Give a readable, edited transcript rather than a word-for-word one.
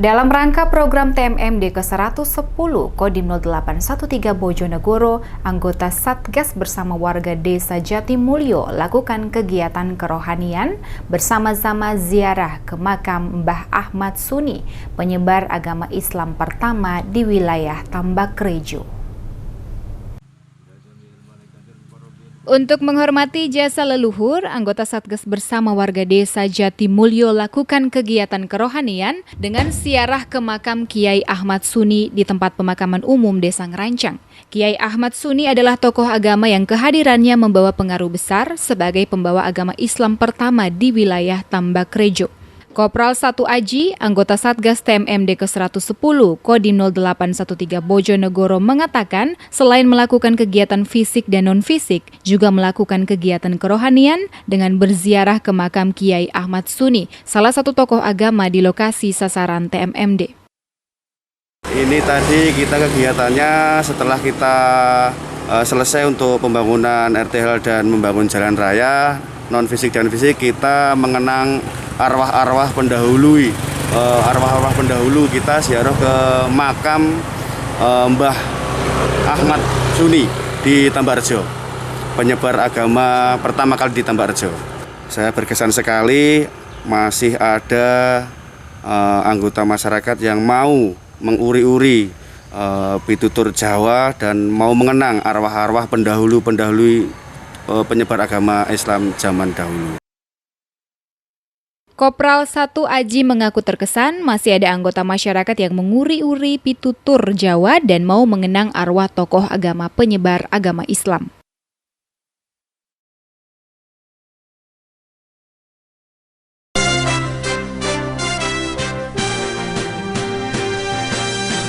Dalam rangka program TMMD ke-110 Kodim 0813 Bojonegoro, anggota Satgas bersama warga Desa Jatimulyo lakukan kegiatan kerohanian bersama-sama ziarah ke makam Mbah Ahmad Suni, penyebar agama Islam pertama di wilayah Tambakrejo. Untuk menghormati jasa leluhur, anggota Satgas bersama warga Desa Jatimulyo lakukan kegiatan kerohanian dengan ziarah ke makam Kiai Ahmad Suni di tempat pemakaman umum Desa Ngerancang. Kiai Ahmad Suni adalah tokoh agama yang kehadirannya membawa pengaruh besar sebagai pembawa agama Islam pertama di wilayah Tambakrejo. Kopral 1 Aji, anggota Satgas TMMD ke-110 Kodim 0813 Bojonegoro mengatakan selain melakukan kegiatan fisik dan non-fisik, juga melakukan kegiatan kerohanian dengan berziarah ke makam Kiai Ahmad Suni, salah satu tokoh agama di lokasi sasaran TMMD. Ini tadi kita kegiatannya setelah kita selesai untuk pembangunan RTHL dan membangun jalan raya, non-fisik dan fisik, kita mengenang arwah-arwah pendahulu. Arwah-arwah pendahulu kita ziarah ke makam Mbah Ahmad Suni di Tambakrejo, penyebar agama pertama kali di Tambakrejo. Saya berkesan sekali masih ada anggota masyarakat yang mau menguri-uri pitutur Jawa dan mau mengenang arwah-arwah pendahulu-pendahulu penyebar agama Islam zaman dahulu. Kopral 1 Aji mengaku terkesan masih ada anggota masyarakat yang menguri-uri pitutur Jawa dan mau mengenang arwah tokoh agama penyebar agama Islam.